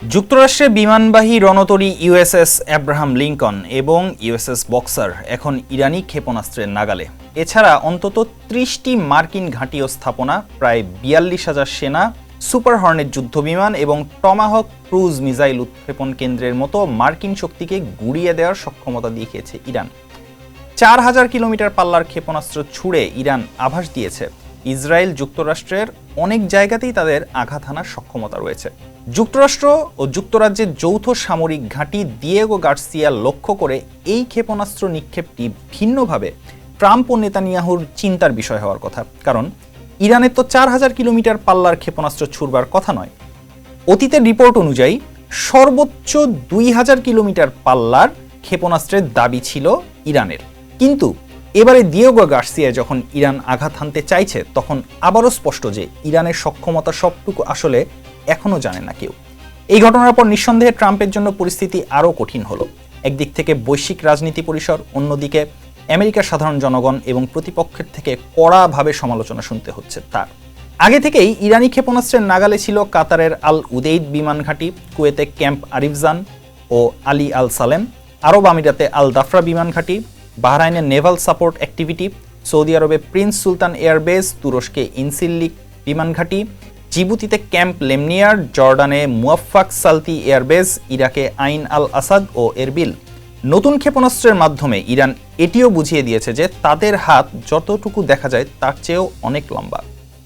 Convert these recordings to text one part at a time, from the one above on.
যুক্তরাষ্ট্রে বিমানবাহী রণতরী USS Abraham Lincoln এবং USS boxer এখন ইরানি ক্ষেপণাস্ত্রের নাগালে। এছাড়া অন্তত ৩০টি মার্কিন ঘাঁটি ও স্থাপনা, প্রায় ৪২,০০০ সেনা, সুপার হর্নেট যুদ্ধবিমান এবং টমাহক ক্রুজ মিসাইল উৎক্ষেপণ কেন্দ্রের মতো মার্কিন শক্তিকে গুড়িয়ে দেওয়ার সক্ষমতা দেখিয়েছে ইরান। ৪,০০০ কিলোমিটার পাল্লার ক্ষেপণাস্ত্র ছুড়ে ইরান আভাস দিয়েছে ইসরায়েল যুক্তরাষ্ট্রের অনেক জায়গাতেই তাদের আঘাত হানার সক্ষমতা রয়েছে। যুক্তরাষ্ট্র ও যুক্তরাজ্যের যৌথ সামরিক ঘাঁটি দিয়েগো গার্সিয়া লক্ষ্য করে এই ক্ষেপণাস্ত্র নিক্ষেপটি ভিন্নভাবে ট্রাম্প ও নেতানিয়াহুর চিন্তার বিষয় হওয়ার কথা, কারণ ইরানের তো ৪,০০০ কিলোমিটার পাল্লার ক্ষেপণাস্ত্র ছুড়বার কথা নয়। অতীতের রিপোর্ট অনুযায়ী সর্বোচ্চ ২,০০০ কিলোমিটার পাল্লার ক্ষেপণাস্ত্রের দাবি ছিল ইরানের, কিন্তু এবারে দিয়েগো গার্সিয়া যখন ইরান আঘাত হানতে চাইছে, তখন আবারও স্পষ্ট যে ইরানের সক্ষমতা সবটুকু আসলে এখনও জানে না কেউ। এই ঘটনার পর নিঃসন্দেহে ট্রাম্পের জন্য পরিস্থিতি আরও কঠিন হলো। একদিক থেকে বৈশ্বিক রাজনীতি পরিসর, অন্যদিকে আমেরিকার সাধারণ জনগণ এবং প্রতিপক্ষের থেকে কড়াভাবে সমালোচনা শুনতে হচ্ছে তার। আগে থেকেই ইরানি ক্ষেপণাস্ত্রের নাগালে ছিল কাতারের আল উদেইদ বিমান ঘাঁটি, কুয়েতে ক্যাম্প আরিফজান ও আলী আল সালেম, আরব আমিরাতে আল দাফরা বিমান ঘাঁটি, বাহরাইনের নেভাল সাপোর্ট অ্যাক্টিভিটি, সৌদি আরবে প্রিন্স সুলতান এয়ারবেস, তুরস্কে ইনসিল্লিক বিমান ঘাঁটি, জিবুতিতে ক্যাম্প লেমনিয়ার, জর্ডানে মুয়াফফাক সালতি এয়ারবেস, ইরাকে আইন আল আসাদ ও এরবিল। নতুন ক্ষেপণাস্ত্রের মাধ্যমে ইরান এটিও বুঝিয়ে দিয়েছে যে তাদের হাত যতটুকু দেখা যায় তার চেয়েও অনেক লম্বা।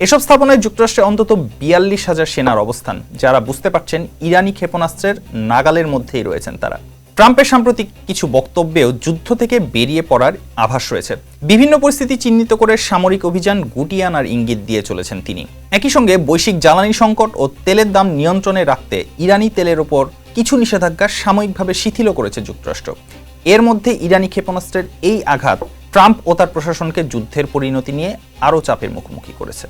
এসব স্থাপনায় যুক্তরাষ্ট্রে অন্তত ৪২,০০০ সেনার অবস্থান, যারা বুঝতে পারছেন ইরানি ক্ষেপণাস্ত্রের নাগালের মধ্যেই রয়েছেন তারা। ট্রাম্পের সাম্প্রতিক কিছু বক্তব্যেও যুদ্ধ থেকে বেরিয়ে পড়ার আভাস রয়েছে। বিভিন্ন পরিস্থিতি চিহ্নিত করে সামরিক অভিযান গুটিয়ে আনার ইঙ্গিত দিয়ে চলেছেন তিনি। একই সঙ্গে বৈশ্বিক জ্বালানি সংকট ও তেলের দাম নিয়ন্ত্রণে রাখতে ইরানি তেলের ওপর কিছু নিষেধাজ্ঞা সাময়িকভাবে শিথিল করেছে যুক্তরাষ্ট্র। এর মধ্যে ইরানি ক্ষেপণাস্ত্রের এই আঘাত ট্রাম্প ও তার প্রশাসনকে যুদ্ধের পরিণতি নিয়ে আরও চাপের মুখোমুখি করেছে।